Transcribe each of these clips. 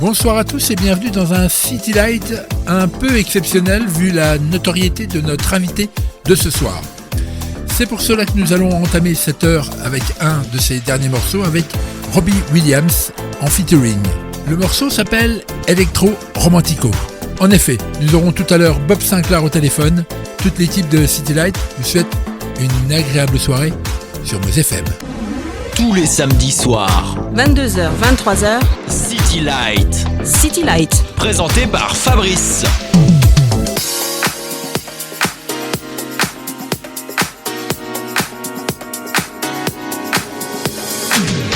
Bonsoir à tous et bienvenue dans un City Light un peu exceptionnel vu la notoriété de notre invité de ce soir. C'est pour cela que nous allons entamer cette heure avec un de ses derniers morceaux avec Robbie Williams en featuring. Le morceau s'appelle Electro Romantico. En effet, nous aurons tout à l'heure Bob Sinclair au téléphone. Toute l'équipe de City Light vous souhaite une agréable soirée sur Meuse FM. Tous les samedis soirs 22h, 23h City Light. City Light Présenté par Fabrice.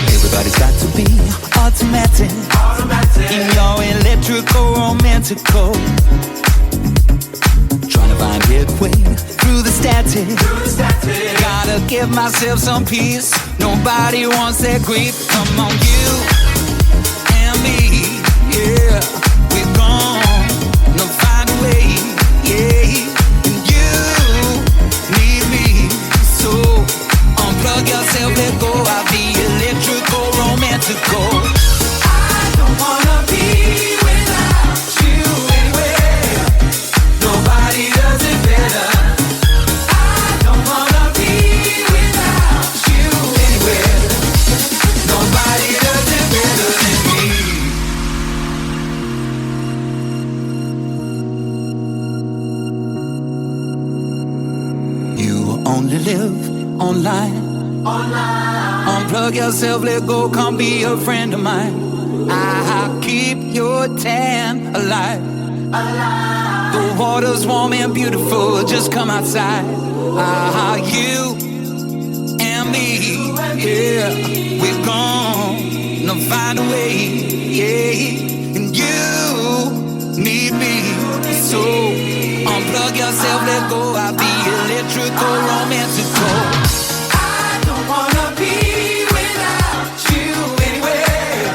Everybody's got to be automatic. In your electrical romantical. Trying to find midway through the static. Gotta give myself some peace. Nobody wants that grief. Come on, you and me, yeah. We're gonna find a way, yeah. And you need me, so unplug yourself, let go. I'll be electrical, romantical. I don't wanna be without you anywhere. Nobody does it better. Only live online. Unplug yourself, let go, come be a friend of mine. I'll keep your tan alive. The water's warm and beautiful, just come outside. You and me, yeah. We're gonna find a way, yeah. And you need me, so unplug yourself, let go. I'll be electrical, romantical. I don't wanna be without you anywhere.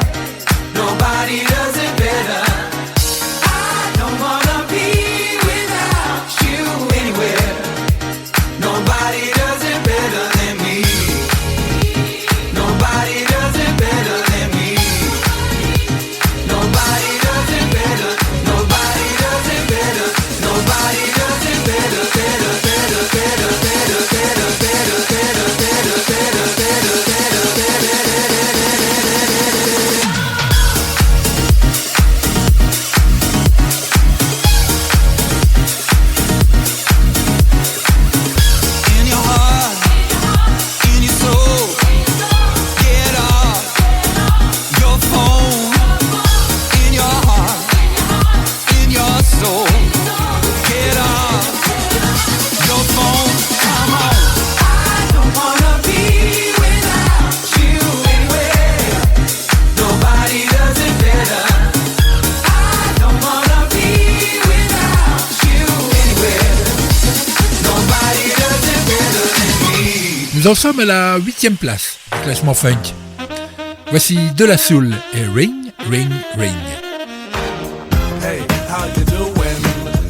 Nobody does it better. I don't wanna be without you anywhere. Nobody does it better than me. Nobody does it better than me. Nobody does it better. Nobody does it better. Nobody does it better, better, better, better, better, better, better, better, better, better, better, better, better. In your heart, in your soul, get off your phone. In your heart, in your soul. Get off your phone, come on. I don't wanna be without you anywhere. Nobody does it better. I don't wanna be without you anywhere. Nobody does it better than me. Nous en sommes à la 8e place du classement funk. Voici De La Soul et Ring, Ring, Ring. Hey, how you doing?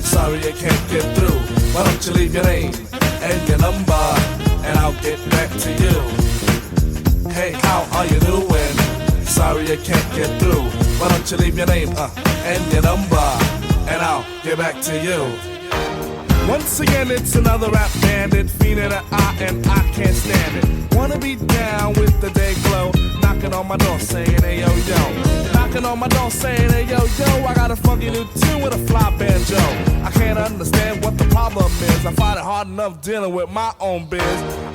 Sorry I can't get through. Why don't you leave your name and your number, and I'll get back to you. Hey, how are you doing? Sorry I can't get through. Why don't you leave your name and your number, and I'll get back to you. Once again, it's another rap bandit, fiend in the eye, and I can't stand it. Wanna be down with the day glow, knocking on my door saying, hey yo yo. Knocking on my door saying, hey yo yo, I got a funky new tune with a fly banjo. I can't understand what the problem is. I find it hard enough dealing with my own biz.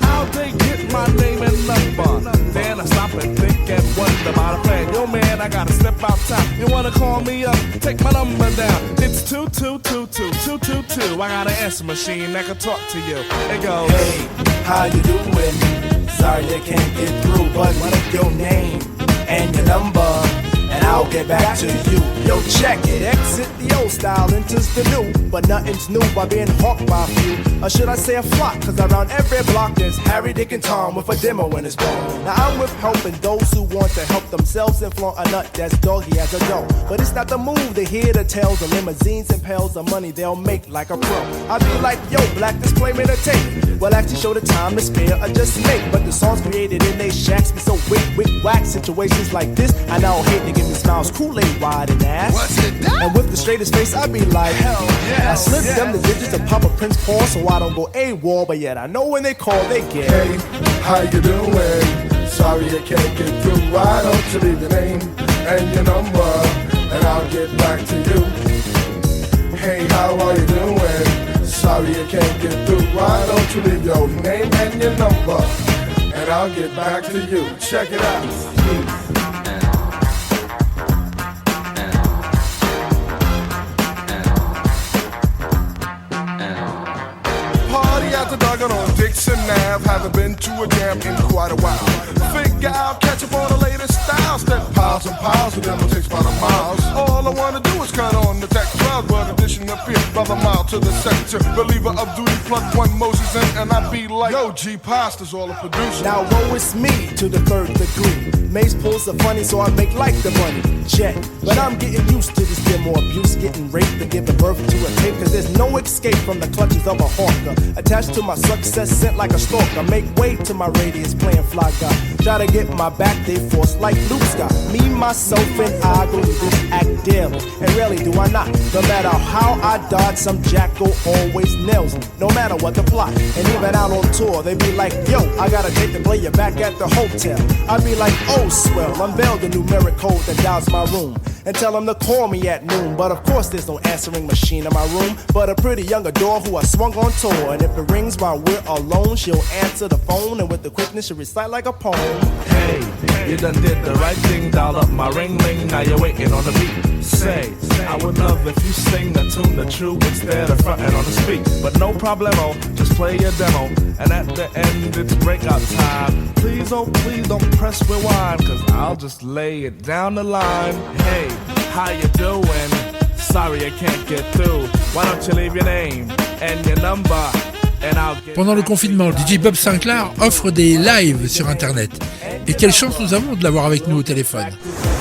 How'd they get my name and number? Then I stop and think and wonder about a plan. Yo man, I gotta step outside. You wanna call me up? Take my number down. It's 2222222. I got an answer machine that can talk to you. It goes, hey, how you doing? Sorry I can't get through, but what your name and your number, and I'll get back to you. Yo, check it. Exit the the old style enters the new, but nothing's new by being hawked by a few. Or should I say a flock? Cause around every block there's Harry, Dick, and Tom with a demo in his bone. Now I'm with helping those who want to help themselves and flaunt a nut that's doggy as a dough. But it's not the move to hear the tales of limousines and pails of money they'll make like a pro. I be like, yo, black display me the tape. Well, actually show the time to spare or just make. But the songs created in they shacks be so wick, whack. Situations like this, I now hate to give me smiles, Kool-Aid wide and ass. What's it done? And with the straightest face, I be like, hell yeah. I slip them the digits of Papa Prince Paul so I don't go AWOL, but yet I know when they call, they get. Hey, how you doing? Sorry I can't get through. Why don't you leave your name and your number, and I'll get back to you. Hey, how are you doing? Sorry I can't get through. Why don't you leave your name and your number, and I'll get back to you. Check it out. Party at the Duggan on Dixon Ave. Haven't been to a jam in quite a while. Figure I'll catch up on the latest style. Step piles and piles of them, it takes about a mile. All I wanna do is cut on the tech crowd, but addition appear by the mile to the sector. Reliever of duty, plug one Moses in, and I be like, yo, G Pasta's all the producer. Now woe is me to the third degree. Mace pulls the funny, so I make like the money. Check. But I'm getting used to this demo abuse, getting raped and giving birth to a tape. Cause there's no escape from the clutches of a hawker. Attached to my success, sent like a stalker. Make way to my radius, playing fly guy. Try to get my back, they force like Luke Scott. Me, myself, and I go to this act daily. And rarely do I not. No matter how I dodge, some jackal always nails me. No matter what the plot. And even out on tour, they be like, yo, I got a date to play you back at the hotel. I be like, oh, swell, unveil the numeric code that dials my room. And tell them to call me at noon. But of course there's no answering machine in my room, but a pretty young adore who I swung on tour. And if it rings while we're alone, she'll answer the phone, and with the quickness she'll recite like a poem. Hey, you done did the right thing, dial up my ring-ling, now you're waiting on the beat. Say, I would love if you sing the tune the true instead of frontin' on the speak. But no problemo, just play your demo, and at the end it's breakout time. Please, oh please don't press rewind, cause I'll just lay it down the line. Hey, how you doing? Sorry I can't get through. Why don't you leave your name and your number? Pendant le confinement, DJ Bob Sinclair offre des lives sur Internet. Et quelle chance nous avons de l'avoir avec nous au téléphone.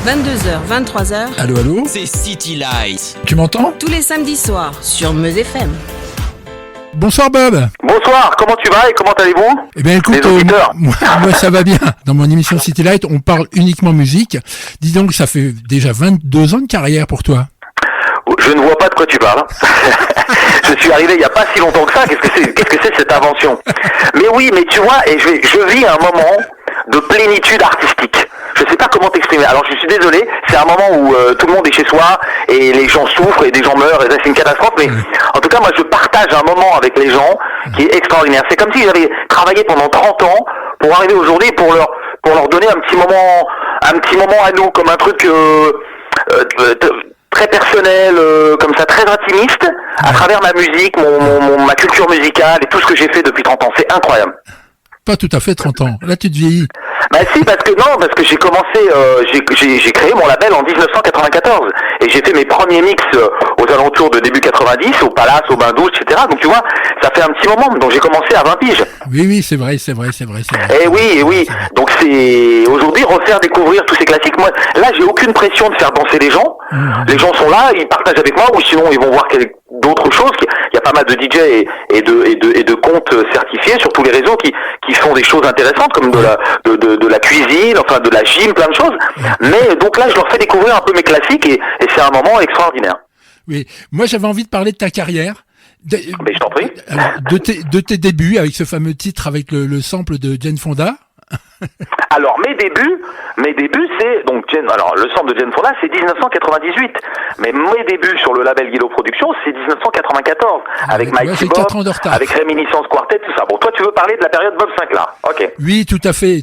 22h, 23h. Allô, allô? C'est City Light. Tu m'entends? Tous les samedis soirs sur Meuse FM. Bonsoir Bob. Bonsoir, comment tu vas et comment allez-vous? Eh bien écoute, moi ça va bien. Dans mon émission City Light, on parle uniquement musique. Dis donc, ça fait déjà 22 ans de carrière pour toi. Je ne vois pas de quoi tu parles. Je suis arrivé il n'y a pas si longtemps que ça. Qu'est-ce que c'est cette invention? Mais oui, mais tu vois, et je vis un moment de plénitude artistique. Je sais pas comment t'exprimer. Alors je suis désolé, c'est un moment où tout le monde est chez soi et les gens souffrent et des gens meurent et ça, c'est une catastrophe. Mais en tout cas, moi je partage un moment avec les gens qui est extraordinaire. C'est comme si j'avais travaillé pendant 30 ans pour arriver aujourd'hui pour leur donner un petit moment à nous, comme un truc très personnel, comme ça, très intimiste, à travers ma musique, ma culture musicale et tout ce que j'ai fait depuis 30 ans. C'est incroyable. Pas tout à fait 30 ans. Là, tu te vieillis. Bah si, parce que j'ai commencé, j'ai créé mon label en 1994 et j'ai fait mes premiers mix aux alentours de début 90, au Palace, au Bain Douce, etc. Donc tu vois, ça fait un petit moment, donc j'ai commencé à 20 piges. Oui, c'est vrai. Et oui. Donc c'est aujourd'hui refaire découvrir tous ces classiques. Moi, là, j'ai aucune pression de faire danser les gens. Les gens sont là, ils partagent avec moi, ou sinon ils vont voir d'autres choses. Il y a pas mal de DJ et de comptes certifiés sur tous les réseaux qui font des choses intéressantes comme de la cuisine, enfin de la gym, plein de choses. Mais donc là, je leur fais découvrir un peu mes classiques et c'est un moment extraordinaire. Oui, moi j'avais envie de parler de ta carrière. Mais je t'en prie. Alors, de tes débuts avec ce fameux titre avec le sample de Jane Fonda. Alors mes débuts c'est donc le sample de Jane Fonda c'est 1998, mais mes débuts sur le label Guido Productions c'est 1994 avec Mikey Bob, avec Réminiscence Quartet, tout ça. Bon, toi tu veux parler de la période Bob Sinclair, ok? Oui, tout à fait.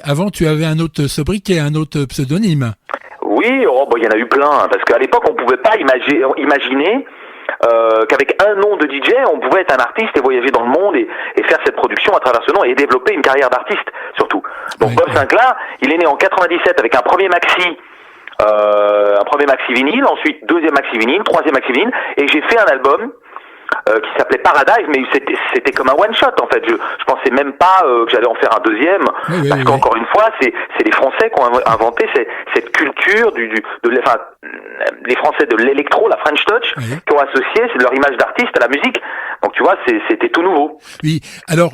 Avant tu avais un autre sobriquet, un autre pseudonyme. Oui, il y en a eu plein parce qu'à l'époque on pouvait pas imaginer qu'avec un nom de DJ, on pouvait être un artiste et voyager dans le monde et faire cette production à travers ce nom et développer une carrière d'artiste surtout. Donc Bob Sinclair, il est né en 97 avec un premier maxi premier maxi vinyle, ensuite deuxième maxi vinyle, troisième maxi vinyle, et j'ai fait un album qui s'appelait Paradise, mais c'était comme un one shot en fait. Je pensais même pas que j'allais en faire un deuxième, parce qu'encore une fois, c'est les Français qui ont inventé cette culture les Français de l'électro, la French Touch, qui ont associé leur image d'artiste à la musique. Donc tu vois, c'était tout nouveau. Oui. Alors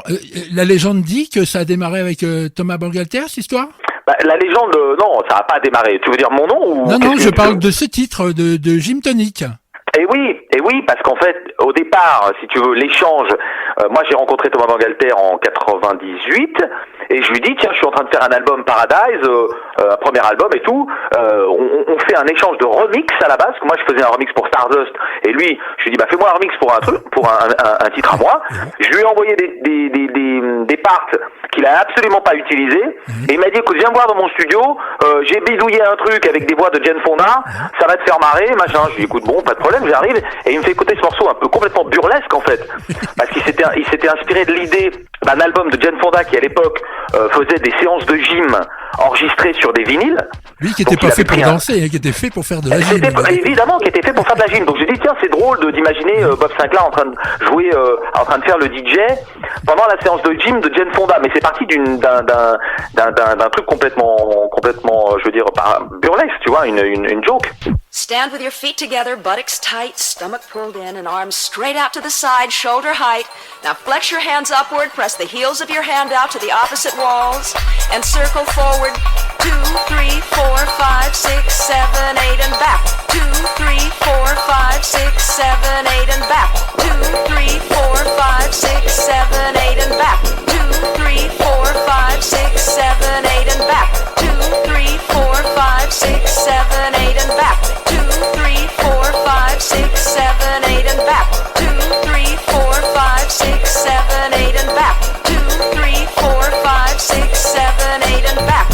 la légende dit que ça a démarré avec Thomas Bangalter, cette histoire. La légende, non, ça n'a pas démarré. Tu veux dire mon nom ou Non, je parle de ce titre de Gym Tonic. Et oui, parce qu'en fait, au départ, si tu veux, l'échange, moi j'ai rencontré Thomas Bangalter en 98, et je lui dis, tiens, je suis en train de faire un album Paradise, un premier album et tout, on fait un échange de remix à la base, parce que moi je faisais un remix pour Stardust, et lui, je lui dis, fais-moi un remix pour un titre à moi. Je lui ai envoyé des parts qu'il a absolument pas utilisées, et il m'a dit, écoute, viens me voir dans mon studio, j'ai bidouillé un truc avec des voix de Jane Fonda, ça va te faire marrer, machin. Je lui dis, écoute, bon, pas de problème, j'arrive, et il me fait écouter ce morceau un peu complètement burlesque en fait, parce qu'il s'était inspiré de l'idée d'un album de Jane Fonda qui à l'époque faisait des séances de gym enregistrées sur des vinyles. Lui qui était pas fait pour danser, qui était fait pour faire de la gym. Évidemment, qui était fait pour faire de la gym. Donc j'ai dit, tiens, c'est drôle d'imaginer Bob Sinclair en train de jouer, en train de faire le DJ pendant la séance de gym de Jane Fonda. Mais c'est parti d'un truc complètement, je veux dire, burlesque, tu vois, une joke. Stand with your feet together, buttocks tight, stomach pulled in, and arms straight out to the side, shoulder height. Now flex your hands upward, press the heels of your hand out to the opposite walls, and circle forward. 2, 3, 4, 5, 6, 7, 8, and back. 2, 3, 4, 5, 6, 7, 8, and back. 2, 3, 4, 5, 6, 7, 8, and back. 2, 3, 4, 5, 6, 7, 8, and back. 2, 3, 4, 5, 6, 7, 8, and back. 2, 3, 4, 5, 6, 7, 8, and back. 2, 3, 4, 5, 6, 7, 8, and back. 2, 3, 4, 5, 6, 7, 8, and back.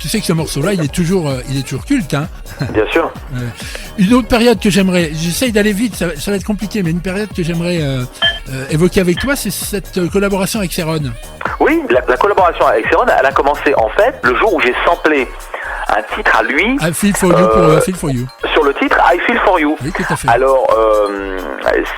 Tu sais que ce morceau-là, il est toujours culte, hein. Bien sûr. Une autre période que j'essaye d'aller vite, ça va être compliqué, mais une période que j'aimerais évoquer avec toi, c'est cette collaboration avec Céron. Oui, la collaboration avec Céron, elle a commencé en fait le jour où j'ai samplé un titre à lui. I Feel For You pour Feel For You. Sur le titre I Feel For You. Oui, tout à fait. Alors,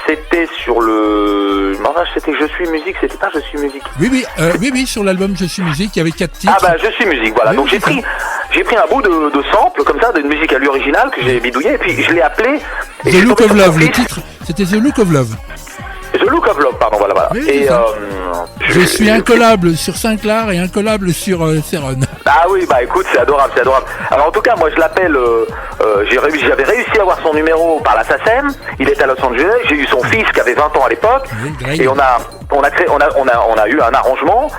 c'était sur le... c'était Je Suis Musique, c'était pas Je Suis Musique. Oui, sur l'album Je Suis Musique, il y avait 4 titres. Ah Je Suis Musique, voilà. Oui, donc j'ai pris un bout de sample comme ça, d'une musique à lui originale que j'ai bidouillé, et puis je l'ai appelé... The Look of Love, le titre, c'était The Look of Love. The Look of Love, pardon, voilà. Oui, et je suis incollable sur Sinclair et incollable sur Céron. Ah oui, écoute, c'est adorable. Alors en tout cas, moi je l'appelle, j'avais réussi à avoir son numéro par la SACEM, il était à Los Angeles, j'ai eu son fils qui avait 20 ans à l'époque, et on a eu un arrangement,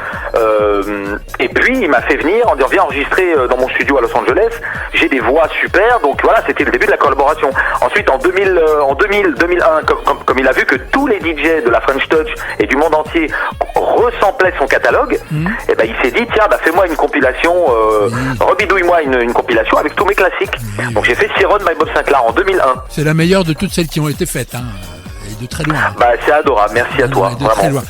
et puis il m'a fait venir en disant viens enregistrer dans mon studio à Los Angeles, j'ai des voix super, donc voilà, c'était le début de la collaboration. Ensuite en 2001, comme il a vu que tous les DJ de la French Touch et du monde entier ressemplaient son catalogue, et il s'est dit tiens, fais-moi une compilation, rebidouille-moi une compilation avec tous mes classiques. Donc j'ai fait Céron by Bob Sinclair en 2001. C'est la meilleure de toutes celles qui ont été faites, hein, et de très loin. C'est adorable, merci à toi, de très loin.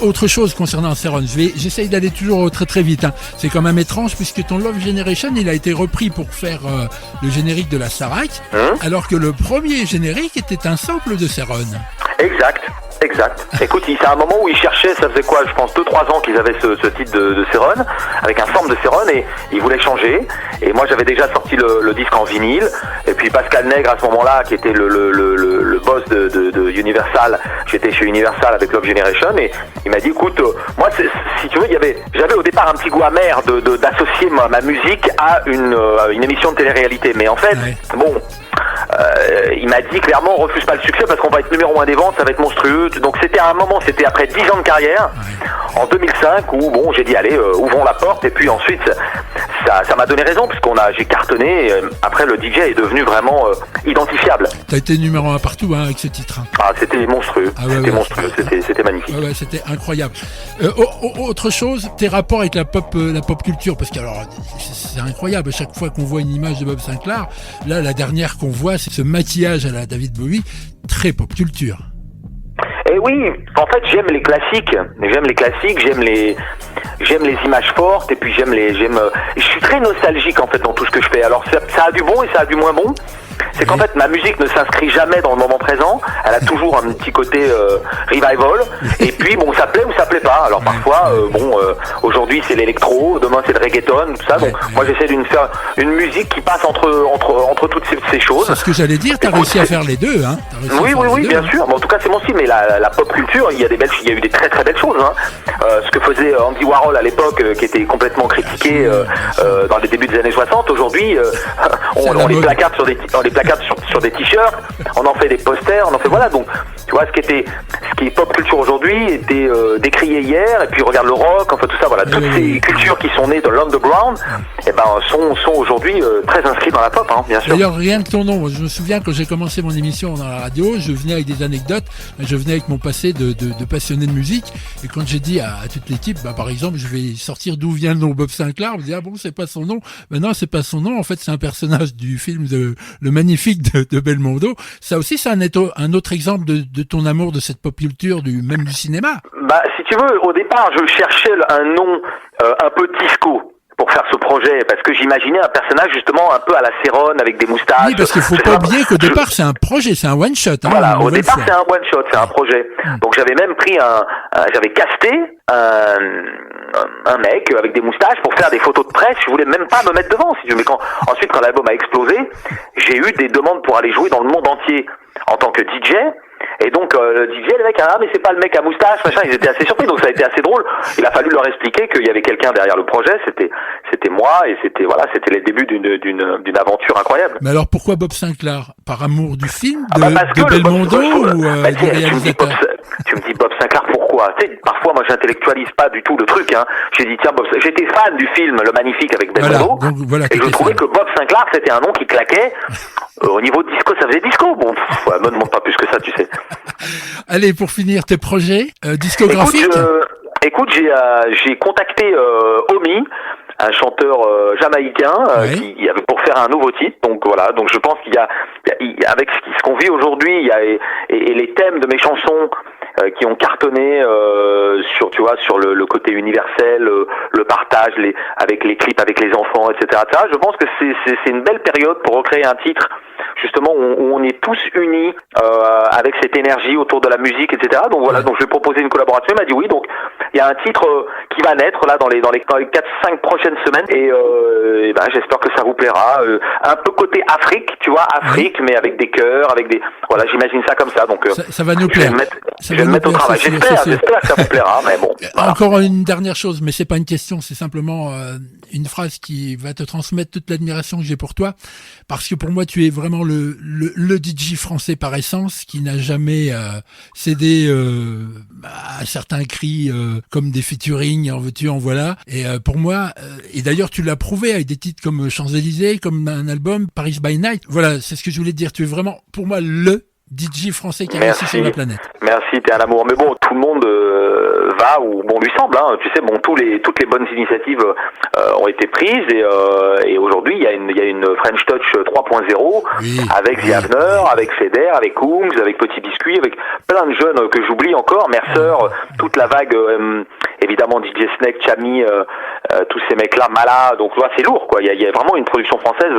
Autre chose concernant Céron, j'essaye d'aller toujours très très vite. Hein. C'est quand même étrange puisque ton Love Generation, il a été repris pour faire le générique de la Starac, alors que le premier générique était un sample de Céron. Exact. Écoute, c'est un moment où ils cherchaient, ça faisait quoi, je pense 2-3 ans qu'ils avaient ce titre de Céron, avec un sample de Céron, et ils voulaient changer. Et moi j'avais déjà sorti le disque en vinyle, et puis Pascal Nègre à ce moment-là, qui était le boss de Universal, j'étais chez Universal avec Love Generation, et il m'a dit écoute, moi si tu veux, j'avais au départ un petit goût amer d'associer ma musique à une émission de télé-réalité, mais en fait, il m'a dit clairement refuse pas le succès parce qu'on va être numéro 1 des ventes, ça va être monstrueux. Donc c'était après 10 ans de carrière, en 2005, où j'ai dit allez, ouvrons la porte, et puis ensuite ça m'a donné raison puisque j'ai cartonné, et après le DJ est devenu vraiment identifiable. T'as été numéro 1 partout avec ce titre. Ah, c'était monstrueux, monstrueux, c'était magnifique. Ouais, c'était incroyable. Autre chose, tes rapports avec la pop culture, parce que alors c'est incroyable, à chaque fois qu'on voit une image de Bob Sinclar, là la dernière qu'on voit, c'est ce maquillage à la David Bowie, très pop culture. Et oui, en fait j'aime les classiques, j'aime les images fortes, et puis je suis très nostalgique en fait dans tout ce que je fais. Alors ça a du bon et ça a du moins bon. C'est qu'en fait ma musique ne s'inscrit jamais dans le moment présent, elle a toujours un petit côté revival, et puis ça plaît ou ça plaît pas. Alors parfois aujourd'hui c'est l'électro, demain c'est le reggaeton, tout ça. Donc moi j'essaie de faire une musique qui passe entre toutes ces choses. C'est ce que j'allais dire, t'as réussi à faire les deux, hein. Oui, bien sûr. Bon, en tout cas c'est mon style, mais la pop culture, il y a eu des très très belles choses, hein. Ce que faisait Andy Warhol à l'époque, qui était complètement critiqué dans les débuts des années 60, aujourd'hui on les placarde sur des t-shirts, on en fait des posters, on en fait voilà. Donc tu vois, ce qui est pop culture aujourd'hui était décrié hier, et puis regarde le rock, enfin tout ça, voilà, toutes ces cultures qui sont nées de l'underground, sont aujourd'hui très inscrites dans la pop, hein, bien sûr. D'ailleurs, rien que ton nom, je me souviens quand j'ai commencé mon émission dans la radio, je venais avec des anecdotes, je venais avec mon passé de passionné de musique, et quand j'ai dit à toute l'équipe, par exemple, je vais sortir d'où vient le nom Bob Sinclar, on me dit ah bon, c'est pas son nom. Non, c'est pas son nom, en fait c'est un personnage du film Le Magnifique de Belmondo. Ça aussi c'est un autre exemple de ton amour de cette pop culture, même du cinéma. Si tu veux, au départ je cherchais un nom un peu disco pour faire ce projet, parce que j'imaginais un personnage justement un peu à la Céron, avec des moustaches. Oui, parce qu'il faut pas oublier qu'au départ c'est un projet, c'est un one shot. Hein, voilà, au départ c'est un one shot, c'est un projet. Donc j'avais même pris j'avais casté un mec avec des moustaches pour faire des photos de presse. Je voulais même pas me mettre devant, si tu veux. Mais ensuite quand l'album a explosé, j'ai eu des demandes pour aller jouer dans le monde entier en tant que DJ. Et donc le DJ, les mecs, mais c'est pas le mec à moustache, machin, ils étaient assez surpris, donc ça a été assez drôle. Il a fallu leur expliquer qu'il y avait quelqu'un derrière le projet, c'était moi, et c'était les débuts d'une aventure incroyable. Mais alors pourquoi Bob Sinclar? Par amour du film de Belmondo ou du réalisateur? Tu me dis Bob Sinclar, pourquoi? Tu sais, parfois moi j'intellectualise pas du tout le truc, hein. J'ai dit tiens, j'étais fan du film Le Magnifique avec Belmondo, et je trouvais que Bob Sinclar c'était un nom qui claquait. Au niveau de disco, ça faisait disco. Bon, me demande pas plus que ça, tu sais. Allez, pour finir, tes projets discographiques. Écoute, j'ai contacté Omi, un chanteur jamaïcain, qui avait pour faire un nouveau titre. Donc voilà, donc je pense qu'il y a avec ce qu'on vit aujourd'hui, il y a et les thèmes de mes chansons qui ont cartonné sur le côté universel, le partage, avec les clips avec les enfants, etc. Je pense que c'est une belle période pour recréer un titre justement où on est tous unis avec cette énergie autour de la musique, etc. Donc voilà, donc je lui ai proposé une collaboration, il m'a dit oui. Donc il y a un titre qui va naître là dans les 4-5 prochaines semaines, et j'espère que ça vous plaira. Un peu côté Afrique, tu vois, mais avec des chœurs, avec des voilà, j'imagine ça comme ça. Donc ça va nous plaire. Je vais me mettre au travail. J'espère que ça vous plaira, mais bon. Voilà. Encore une dernière chose, mais c'est pas une question, c'est simplement une phrase qui va te transmettre toute l'admiration que j'ai pour toi, parce que pour moi tu es vraiment le DJ français par essence, qui n'a jamais cédé à certains cris comme des featuring, en veux-tu, en voilà. Et pour moi, et d'ailleurs tu l'as prouvé avec des titres comme Champs-Élysées, comme un album Paris by Night. Voilà, c'est ce que je voulais te dire. Tu es vraiment pour moi le DJ français qui a réussi sur la planète. Merci, t'es un amour. Mais bon, tout le monde va où bon lui semble. Hein. Tu sais, bon, toutes les bonnes initiatives ont été prises et aujourd'hui il y a une French Touch 3.0 avec The Avener, avec Feder, avec Coombs, avec Petit Biscuit, avec plein de jeunes que j'oublie encore, Mercer, toute la vague, évidemment DJ Snake, Chami, tous ces mecs-là, Mala. Donc là, c'est lourd, quoi. Il y a vraiment une production française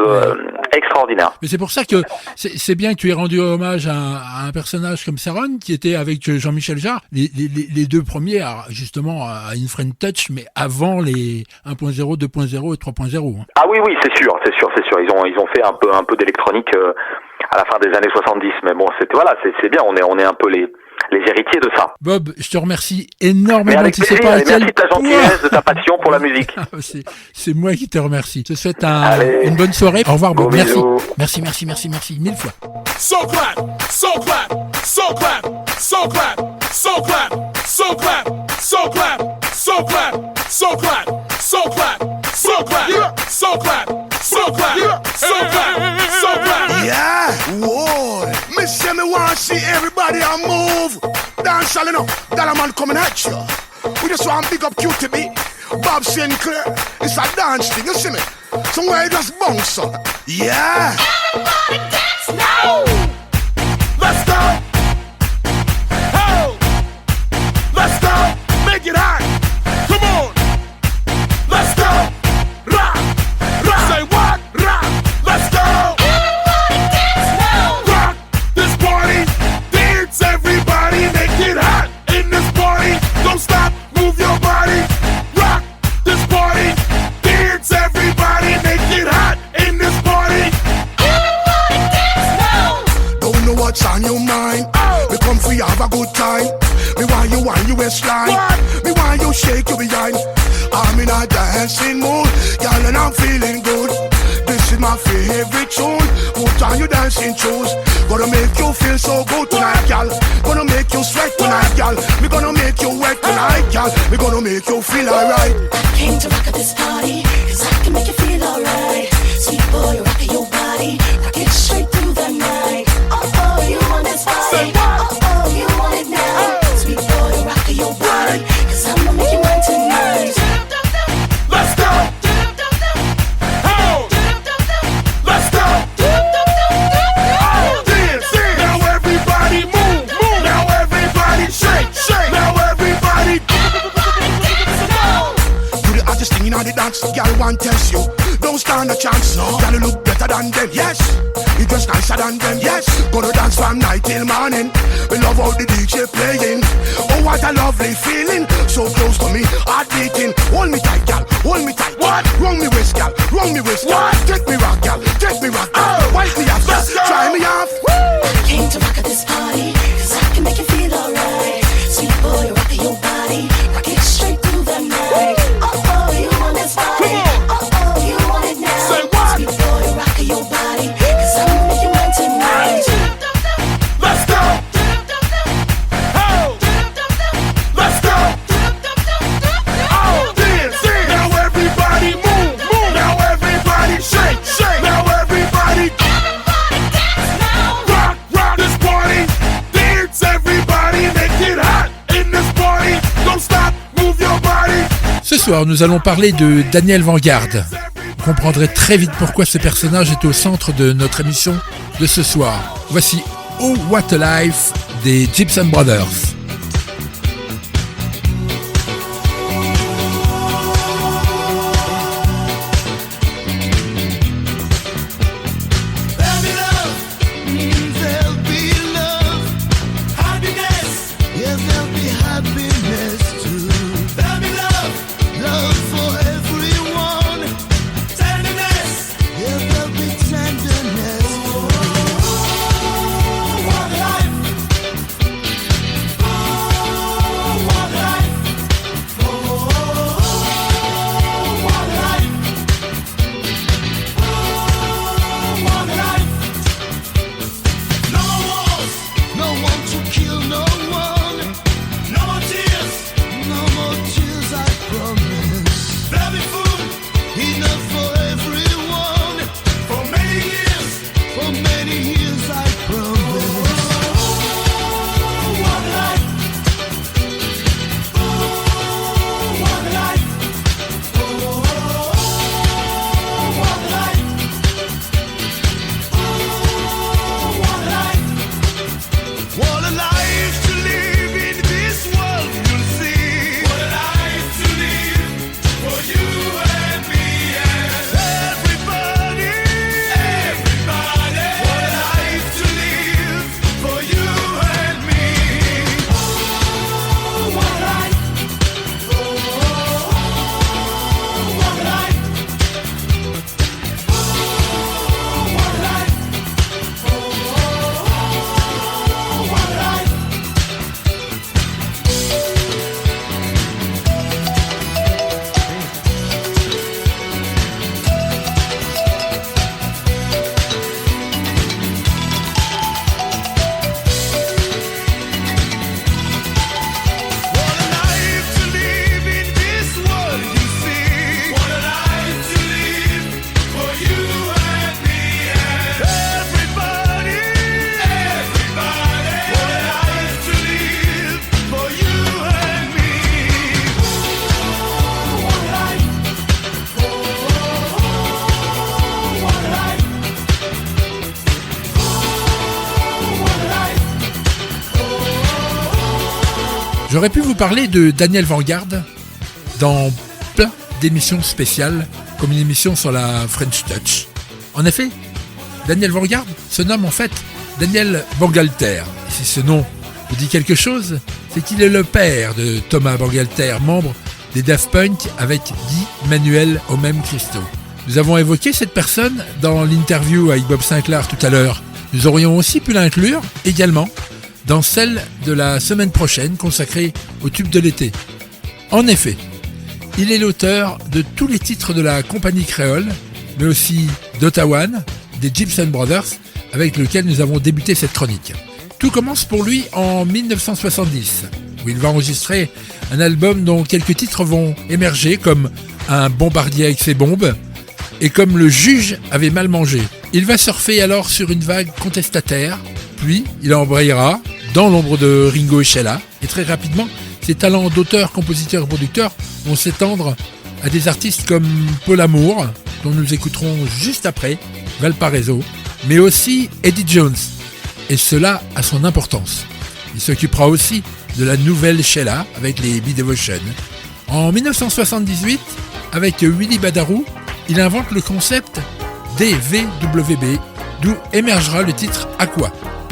extraordinaire. Mais c'est pour ça que c'est bien que tu aies rendu hommage à un personnage comme Saron qui était avec Jean-Michel Jarre, les deux premiers justement à une French Touch, mais avant les 1.0, 2.0 et 3.0. Hein. Ah oui, c'est sûr. Ils ont fait un peu d'électronique à la fin des années 70, mais bon, c'est bien. On est un peu les héritiers de ça. Bob, je te remercie énormément. Mais avec plaisir, merci de ta gentillesse, de ta passion pour la musique. C'est moi qui te remercie. Je te souhaite une bonne soirée. Au revoir, Bob. Merci, mille fois. So clap, so clap, so clap, so clap, so clap, so clap, so clap, so clap, so clap, so clap, so clap, so clap, so clap, so clap, so clap. Yeah, whoa. Me say me want to see everybody a move. Dance all enough, that a man coming at you. We just want big up QTB, Bob Sinclair. It's a dance thing, you see me? Somewhere you just bounce up. Yeah. Everybody dance now. Let's go. Ho. Let's go. Make it hot. Come on. Let's go. Rock. Rock. Say what? Rock. Let's go. Everybody dance now. Rock this party. Dance everybody. Make it hot in this party. Don't stop. Move your body. Rock this party. Dance everybody. Make it hot in this party. Everybody dance now. Don't know what's on your mind. We come for you have a good time. Me want you waistline. Me want you shake your behind. I'm in a dancing mood, girl, and I'm feeling good. This is my favorite tune. Put on your dancing shoes. Gonna make you feel so good tonight, girl. Gonna make you sweat tonight, girl. Me gonna make you wet tonight, girl. Me gonna make you feel alright. I came to rock at this party, 'cause I can make you feel alright. Sweet boy, rock your body, rock it straight through the night. Oh, you want this body? Oh, you want it now? Sweet boy, rock your body, 'cause I'ma make you mine tonight. Let's go. Ho. Let's go. Oh, dance. Now everybody move. Now everybody shake. Now everybody. Do the hottest thing in all the dance, girl, want test you. Don't stand a chance, no. Girl, you look better than them, yes. You dress nicer than them, yes. Gonna dance from night till morning. We love how the DJ playing. Oh, what a lovely feeling. So close to me, heart beating. Hold me tight, girl, hold me tight. What? Wrong me waist, girl, wrong me waist. What? Take me rock, girl, take me rock, girl. Wipe me off, Let's go. try me off. I came to rock at this party, 'cause I can make you feel alright. Sweet boy, rock your body, rock it straight through the night. Oh, you want this body? Oh, you want it now? Say what? Sweet boy, rock your body, 'cause I'ma make you mine tonight. Let's go. Ho. Let's go. Oh, dance. Now everybody move. Now everybody shake. Now everybody. Dance now. Rock this party. Dance everybody. Make it hot in this party. Don't stop. Move your body. Ce soir, nous allons parler de Daniel Vanguard. Vous comprendrez très vite pourquoi ce personnage est au centre de notre émission de ce soir. Voici Oh What a Life des Gibson Brothers. There'll be love, Happiness. yes, there'll be happiness too. There'll be love. Love for everyone, Tenderness. yes, there'll be tenderness. What a life. J'aurais pu vous parler de Daniel Vanguard dans plein d'émissions spéciales, comme une émission sur la French Touch. En effet, Daniel Vanguard se nomme en fait Daniel Bangalter. Et si ce nom vous dit quelque chose, c'est qu'il est le père de Thomas Bangalter, membre des Daft Punk avec Guy Manuel au même Christo. Nous avons évoqué cette personne dans l'interview avec Bob Sinclair tout à l'heure. Nous aurions aussi pu l'inclure également dans celle de la semaine prochaine consacrée au tube de l'été. En effet, il est l'auteur de tous les titres de la compagnie créole, mais aussi d'Ottawa, des Gibson Brothers, avec lequel nous avons débuté cette chronique. Tout commence pour lui en 1970, où il va enregistrer un album dont quelques titres vont émerger, comme Un bombardier avec ses bombes, et comme Le juge avait mal mangé. Il va surfer alors sur une vague contestataire, puis il embrayera dans l'ombre de Ringo et Sheila, et très rapidement, ses talents d'auteur, compositeur et producteur vont s'étendre à des artistes comme Paul Amour, dont nous écouterons juste après, Valparaiso, mais aussi Eddie Jones, et cela a son importance. Il s'occupera aussi de la nouvelle Sheila avec les B-Devotion. En 1978, avec Willy Badarou, il invente le concept DVWB, d'où émergera le titre Aqua,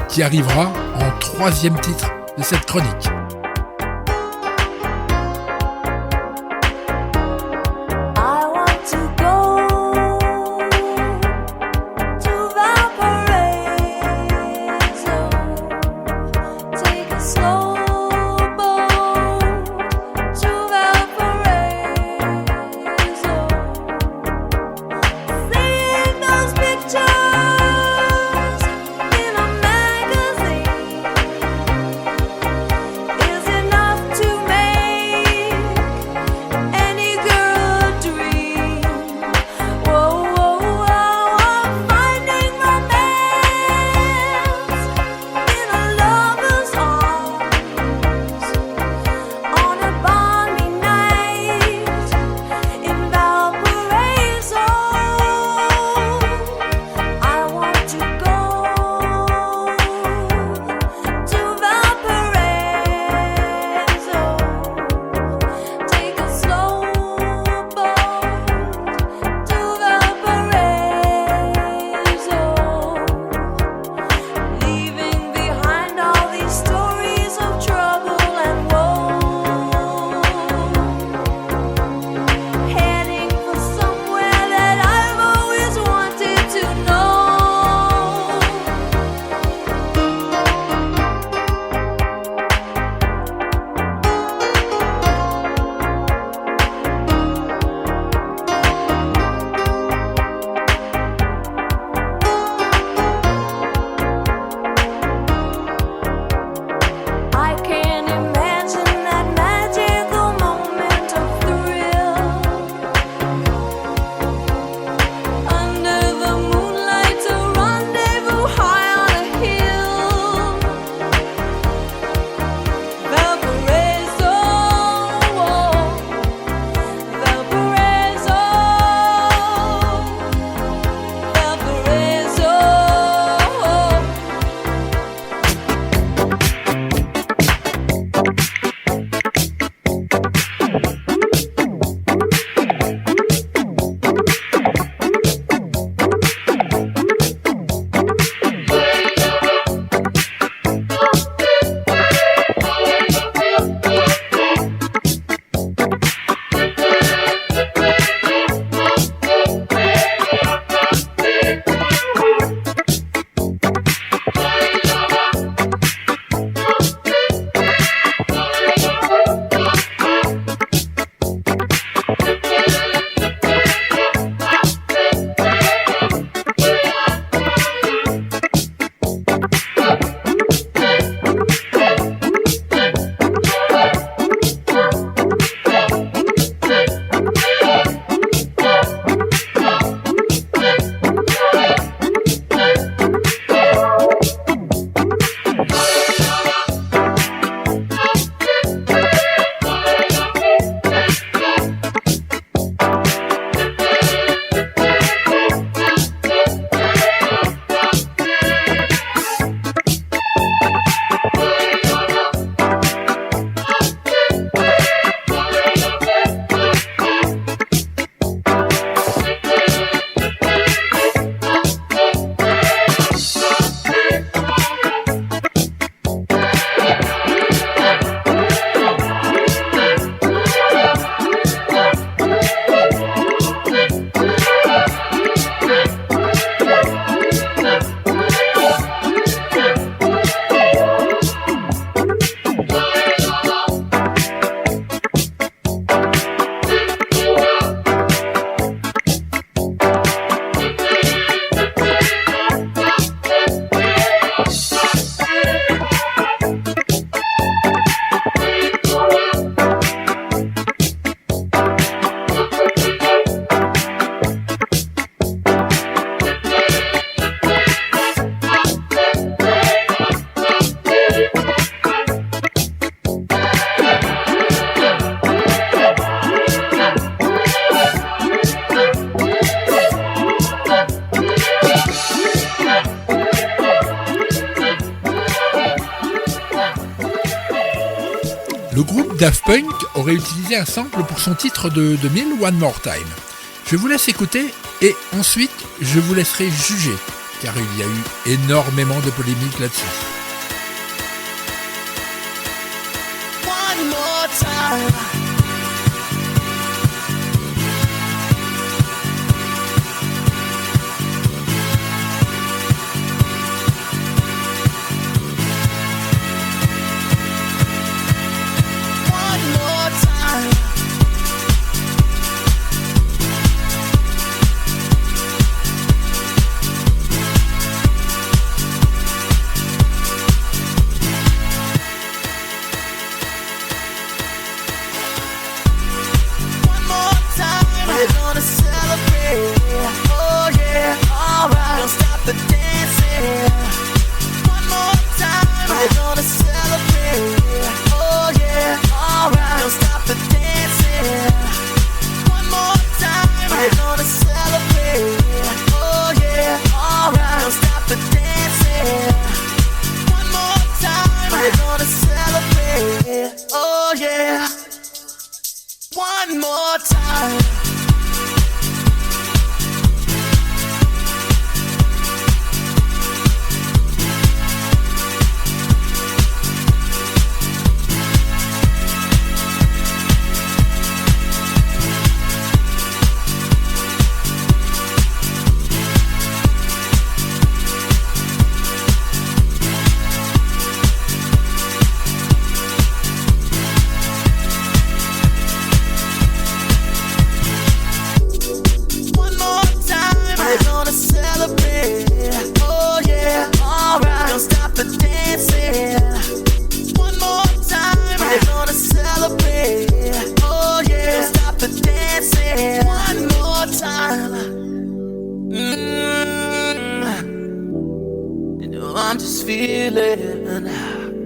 qui arrivera en 3e titre de cette chronique. Daft Punk aurait utilisé un sample pour son titre de 2000, One More Time. Je vous laisse écouter et ensuite je vous laisserai juger, car il y a eu énormément de polémiques là-dessus. One more time.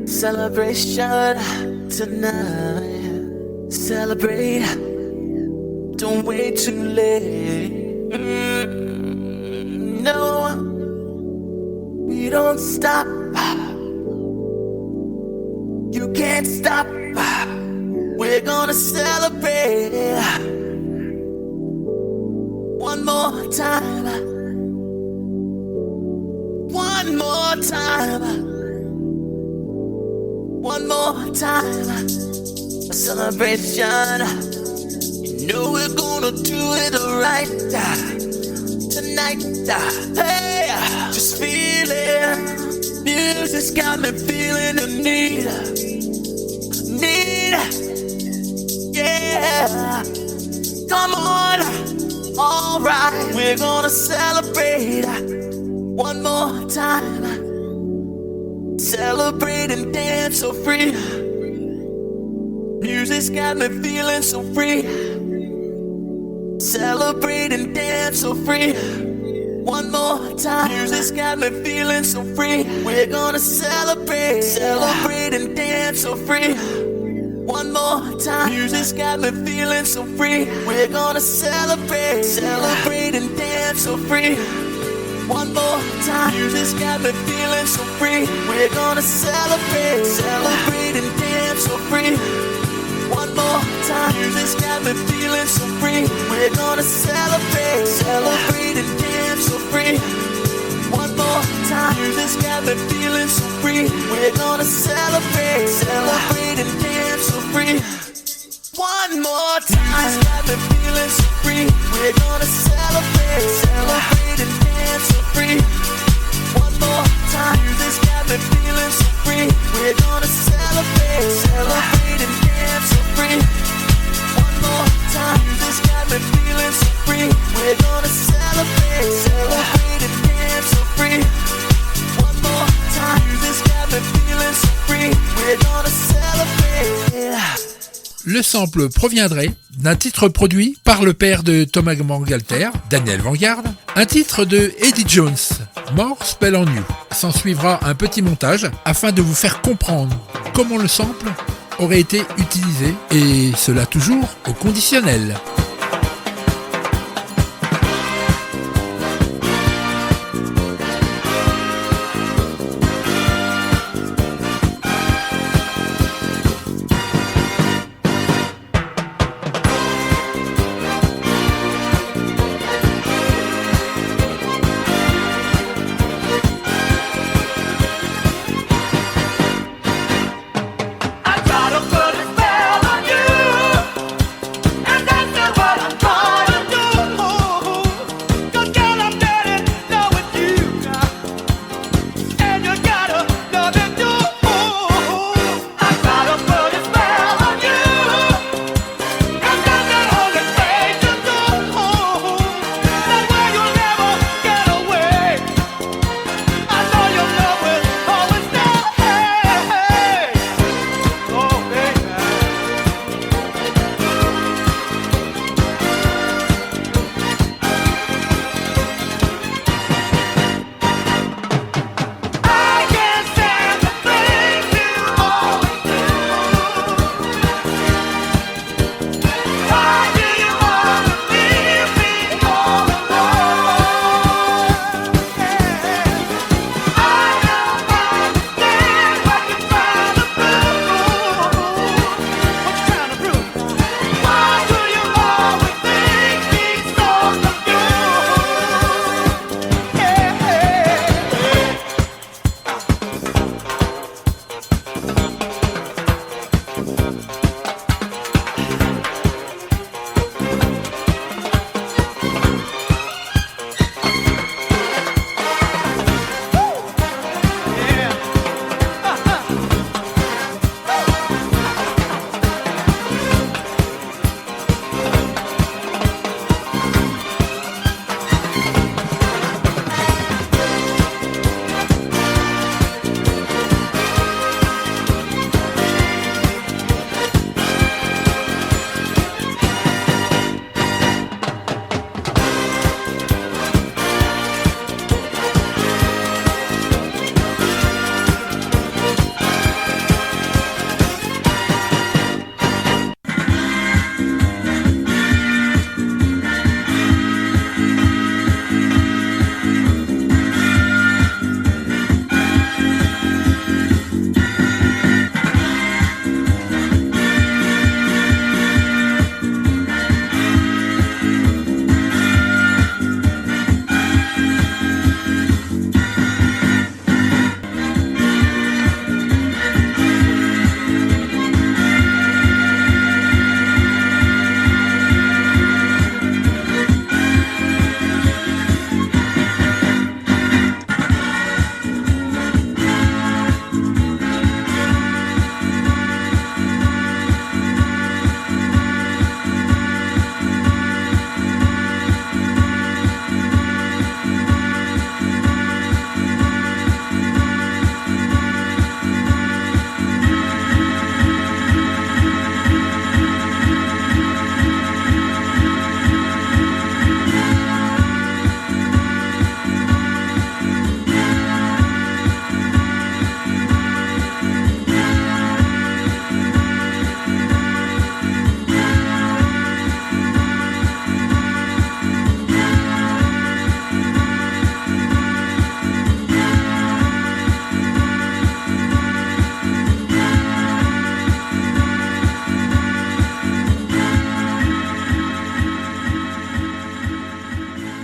Celebration tonight. Celebrate. Don't wait too late. No, we don't stop. You can't stop. We're gonna celebrate. One more time. One more time. One more time, a celebration. You know we're gonna do it right tonight. Hey, just feel it. Music's got me feeling the need. Yeah, come on. Alright, we're gonna celebrate one more time. Celebrate and dance so free. Music's got me feeling so free. Celebrate and dance so free. One more time. Music's got me feeling so free. We're gonna celebrate. Celebrate and dance so free. One more time. Music's got me feeling so free. We're gonna celebrate. Celebrate and dance so free. One more time. Music's got me feeling so free. We're gonna celebrate. Celebrate and dance so free. One more time. Music's got me feeling so free. We're gonna celebrate. Celebrate and dance so free. One more time. Music's got me feeling so free. We're gonna celebrate. Celebrate and dance so free. One more time. Music's got me feeling so free. We're gonna celebrate. Celebrate and dance so free. One more time. Music's got me feeling so free. We're gonna celebrate. Celebrate and dance so free. One more time. Music's got me feeling so free. We're gonna celebrate. Celebrate and dance so free. One more time. Music's got me feeling so free. We're gonna celebrate. Le sample proviendrait d'un titre produit par le père de Thomas Bangalter, Daniel Vanguard, un titre de Eddie Jones, More Spell on You. S'en suivra un petit montage afin de vous faire comprendre comment le sample aurait été utilisé, et cela toujours au conditionnel.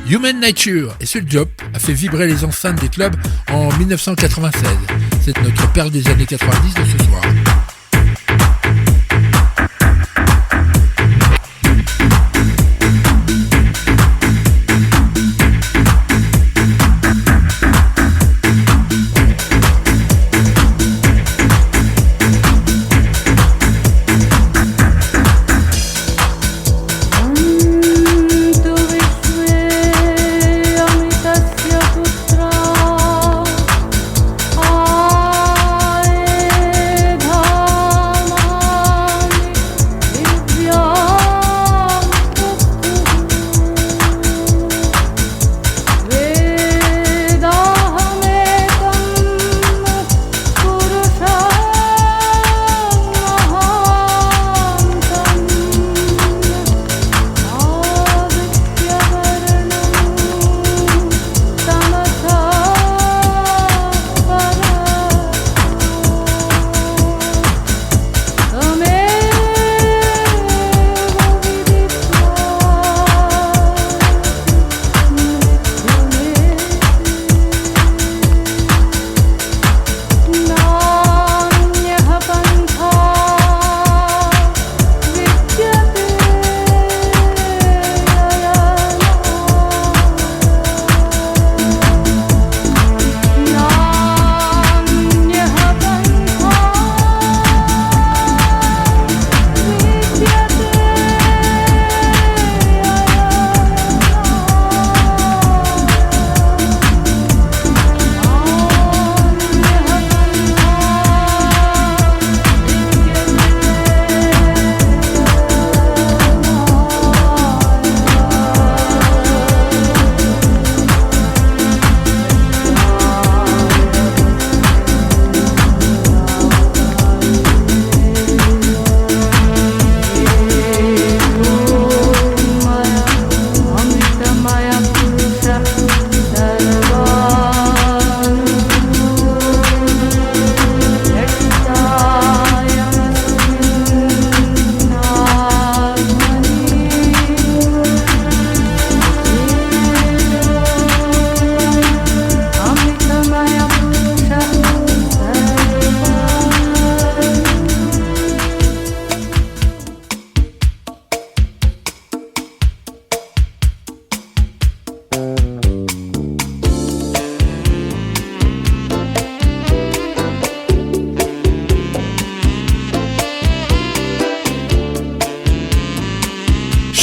Human Nature et ce job a fait vibrer les enceintes des clubs en 1996. C'est notre perle des années 90 de ce soir.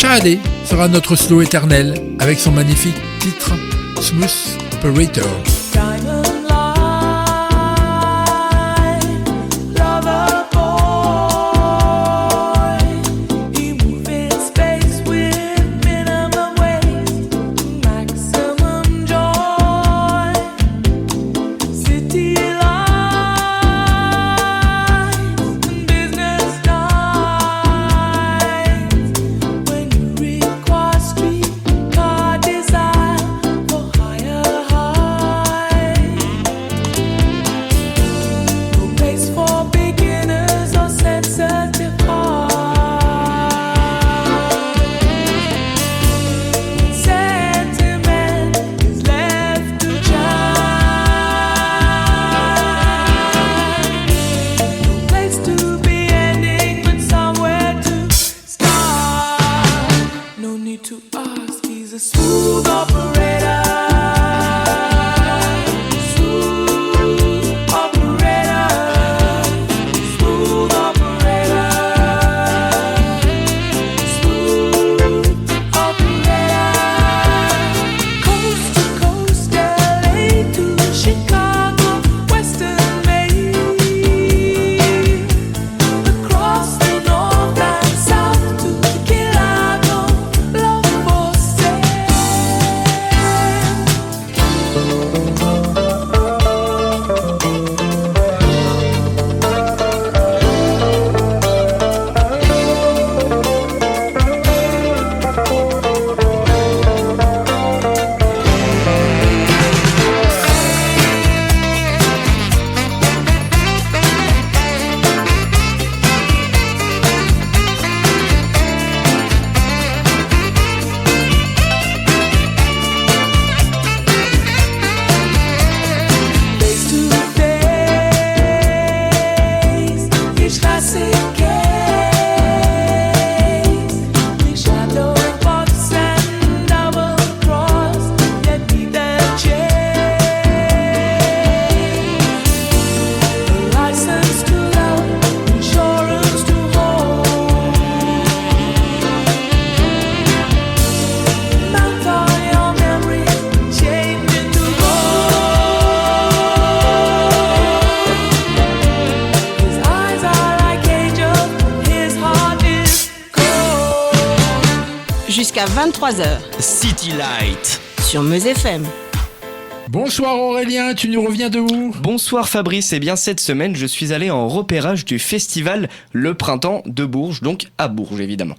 Shahadeh sera notre slow éternel avec son magnifique titre Smooth Operator. jusqu'à 23h City Light. sur Meuse FM. Bonsoir Aurélien, tu nous reviens de où? Bonsoir Fabrice, et bien cette semaine je suis allé en repérage du festival Le Printemps de Bourges, donc à Bourges évidemment.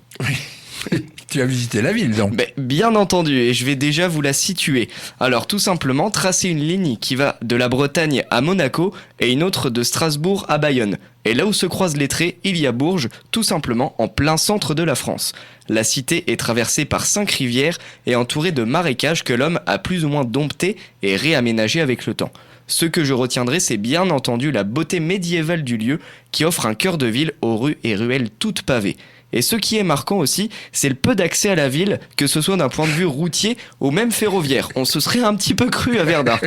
Tu as visité la ville donc. Bien entendu, et je vais déjà vous la situer. Alors tout simplement, tracer une ligne qui va de la Bretagne à Monaco et une autre de Strasbourg à Bayonne. Et là où se croisent les traits, il y a Bourges, tout simplement en plein centre de la France. La cité est traversée par 5 rivières et entourée de marécages que l'homme a plus ou moins domptés et réaménagés avec le temps. Ce que je retiendrai, c'est bien entendu la beauté médiévale du lieu qui offre un cœur de ville aux rues et ruelles toutes pavées. Et ce qui est marquant aussi, c'est le peu d'accès à la ville, que ce soit d'un point de vue routier ou même ferroviaire. On se serait un petit peu cru à Verdun.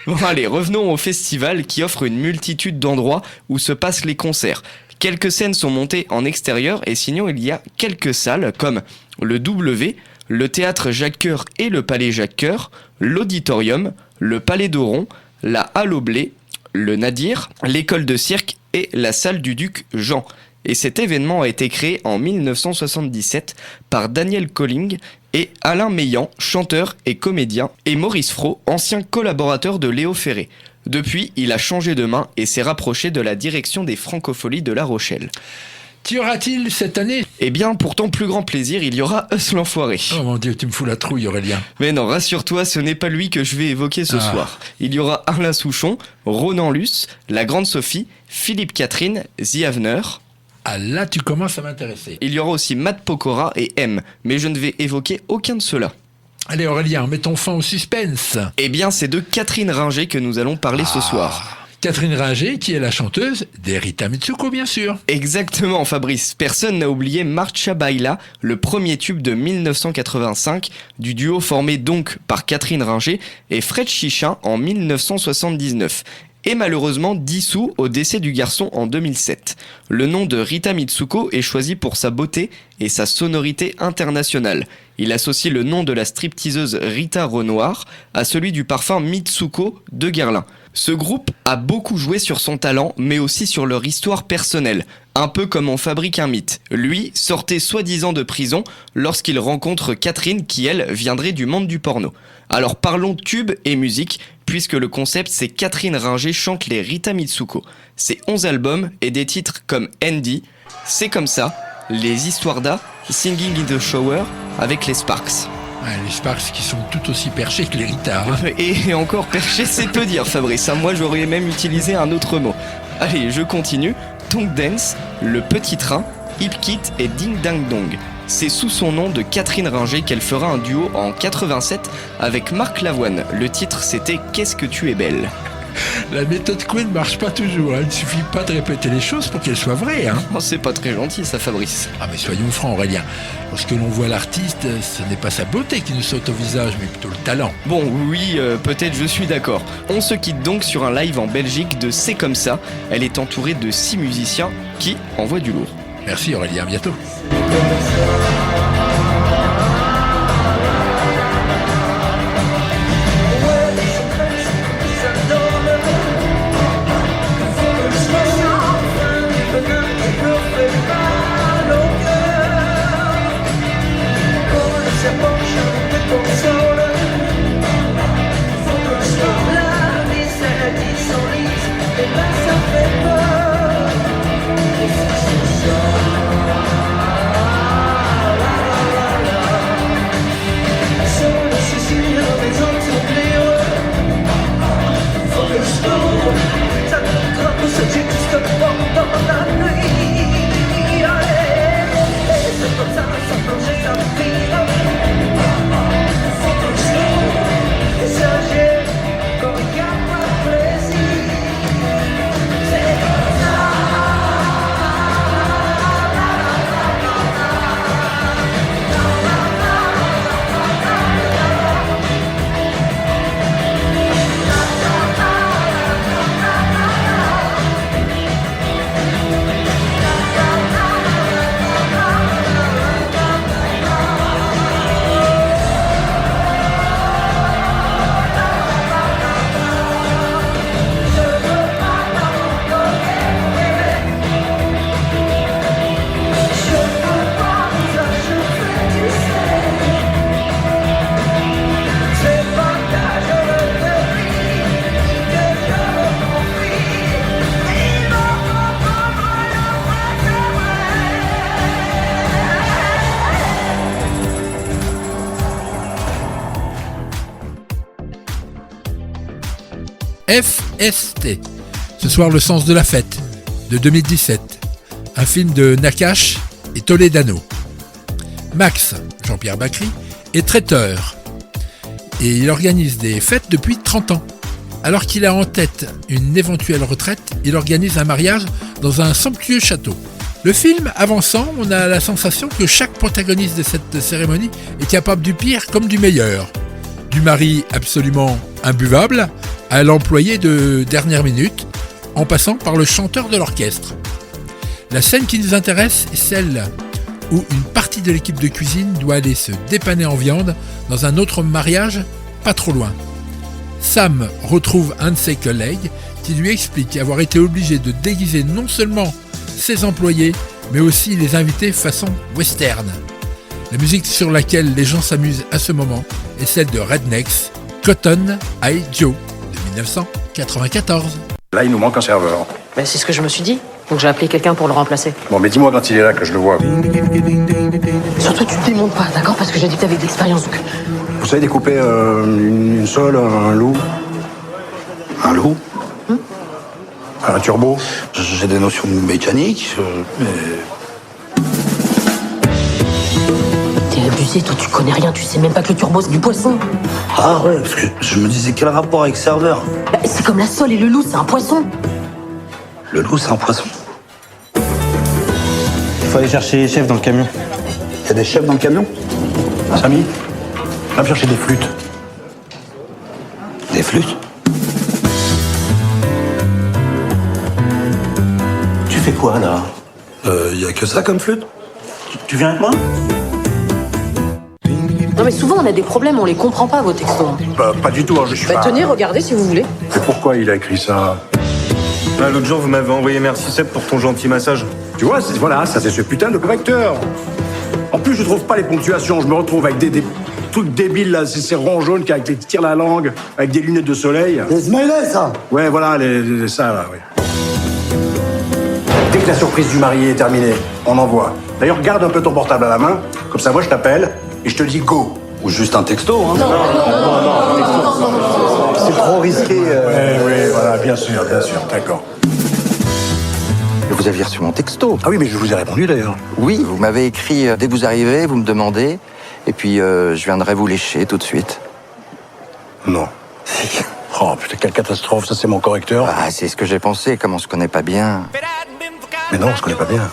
Bon allez, revenons au festival qui offre une multitude d'endroits où se passent les concerts. Quelques scènes sont montées en extérieur et sinon il y a quelques salles comme le W, le théâtre Jacques Coeur et le palais Jacques Coeur, l'auditorium, le palais d'Oron, la halle au blé, le Nadir, l'école de cirque et la salle du duc Jean. Et cet événement a été créé en 1977 par Daniel Colling et Alain Meillan, chanteur et comédien, et Maurice Fro, ancien collaborateur de Léo Ferré. Depuis, il a changé de main et s'est rapproché de la direction des Francopholies de La Rochelle. Qu'y aura-t-il cette année? Eh bien, pour ton plus grand plaisir, il y aura Us l'Enfoiré. Oh mon Dieu, tu me fous la trouille Aurélien. Mais non, rassure-toi, ce n'est pas lui que je vais évoquer ce soir. Il y aura Alain Souchon, Ronan Luce, La Grande Sophie, Philippe Catherine, The Avener. Ah là, tu commences à m'intéresser. Il y aura aussi Matt Pokora et M, mais je ne vais évoquer aucun de ceux-là. Allez Aurélien, mettons fin au suspense. Eh bien, c'est de Catherine Ringer que nous allons parler ce soir. Catherine Ringer, qui est la chanteuse d'Erita Mitsuko, bien sûr. Exactement, Fabrice. Personne n'a oublié Marcha Baila, le premier tube de 1985, du duo formé donc par Catherine Ringer et Fred Chichin en 1979. Et malheureusement dissous au décès du garçon en 2007. Le nom de Rita Mitsuko est choisi pour sa beauté et sa sonorité internationale. Il associe le nom de la stripteaseuse Rita Renoir à celui du parfum Mitsuko de Guerlain. Ce groupe a beaucoup joué sur son talent, mais aussi sur leur histoire personnelle. Un peu comme on fabrique un mythe. Lui sortait soi-disant de prison lorsqu'il rencontre Catherine qui, elle, viendrait du monde du porno. Alors parlons tube et musique, puisque le concept c'est Catherine Ringer chante les Rita Mitsuko. C'est 11 albums et des titres comme Andy, C'est comme ça, Les Histoires d'A, Singing in the Shower avec les Sparks. Ouais, les Sparks qui sont tout aussi perchés que les Rita. Hein. Et encore perchés, c'est peu dire Fabrice, moi j'aurais même utilisé un autre mot. Allez, je continue. Tongue Dance, Le Petit Train, Hip Kit et Ding Dang Dong. C'est sous son nom de Catherine Ringer qu'elle fera un duo en 87 avec Marc Lavoine. Le titre c'était Qu'est-ce que tu es belle. La méthode Queen marche pas toujours, hein. Il ne suffit pas de répéter les choses pour qu'elles soient vraies. Hein. Oh, c'est pas très gentil ça Fabrice. Ah mais soyons francs Aurélien, lorsque l'on voit l'artiste, ce n'est pas sa beauté qui nous saute au visage, mais plutôt le talent. Bon oui, peut-être je suis d'accord. On se quitte donc sur un live en Belgique de C'est comme ça. Elle est entourée de 6 musiciens qui envoient du lourd. Merci Aurélien, à bientôt. FST. Ce soir, le sens de la fête, de 2017. Un film de Nakache et Toledano. Max, Jean-Pierre Bacry, est traiteur. Et il organise des fêtes depuis 30 ans. Alors qu'il a en tête une éventuelle retraite, il organise un mariage dans un somptueux château. Le film avançant, on a la sensation que chaque protagoniste de cette cérémonie est capable du pire comme du meilleur. Du mari absolument imbuvable à l'employé de dernière minute, en passant par le chanteur de l'orchestre. La scène qui nous intéresse est celle où une partie de l'équipe de cuisine doit aller se dépanner en viande dans un autre mariage pas trop loin. Sam retrouve un de ses collègues qui lui explique avoir été obligé de déguiser non seulement ses employés, mais aussi les invités façon western. La musique sur laquelle les gens s'amusent à ce moment est celle de Rednecks, Cotton Eye Joe, de 1994. Là, il nous manque un serveur. Ben, c'est ce que je me suis dit. Donc j'ai appelé quelqu'un pour le remplacer. Bon, mais dis-moi quand il est là que je le vois. Surtout, tu te démontes pas, d'accord? Parce que j'ai dit que t'avais de l'expérience. Donc... Vous savez découper une sole, un loup? Un loup? Un turbo? J'ai des notions de mécanique, mais... T'es abusé, toi, tu connais rien. Tu sais même pas que le turbo, c'est du poisson. Ah ouais, parce que je me disais quel rapport avec serveur? Bah, c'est comme la sole et le loup, c'est un poisson. Le loup, c'est un poisson. Il faut aller chercher les chefs dans le camion. Il y a des chefs dans le camion? Samy, va me chercher des flûtes. Des flûtes? Tu fais quoi, là? Y a que ça comme flûte? Tu viens avec moi? Non mais souvent on a des problèmes, on les comprend pas vos textos. Bah, pas du tout, hein, je suis Bah pas... tenez, regardez si vous voulez. Et pourquoi il a écrit ça? Ah, l'autre jour, vous m'avez envoyé merci Seb pour ton gentil massage. Tu vois, voilà, ça c'est ce putain de correcteur. En plus, je trouve pas les ponctuations, je me retrouve avec des trucs débiles là, ces ronds jaunes qui tirent la langue, avec des lunettes de soleil. Des smileys, ça? Ouais, voilà, ça là, oui. Dès que la surprise du marié est terminée, on envoie. D'ailleurs, garde un peu ton portable à la main, comme ça moi je t'appelle et je te dis go. Ou juste un texto, hein? Non, c'est trop risqué. Oui, voilà, bien sûr, d'accord. Vous aviez reçu mon texto. Ah oui, mais je vous ai répondu d'ailleurs. Oui, vous m'avez écrit dès que vous arrivez, vous me demandez, et puis je viendrai vous lécher tout de suite. Non. Oh putain, quelle catastrophe, ça c'est mon correcteur. Ah, c'est ce que j'ai pensé, comme on se connaît pas bien. Mais non, on se connaît pas bien.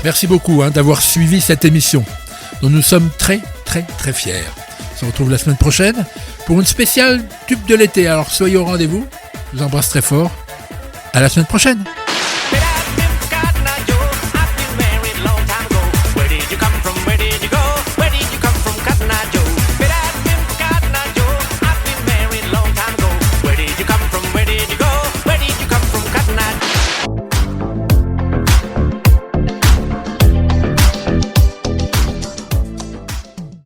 Merci beaucoup d'avoir suivi cette émission, dont nous sommes très très très fiers. On se retrouve la semaine prochaine pour une spéciale tube de l'été. Alors soyez au rendez-vous, je vous embrasse très fort. À la semaine prochaine.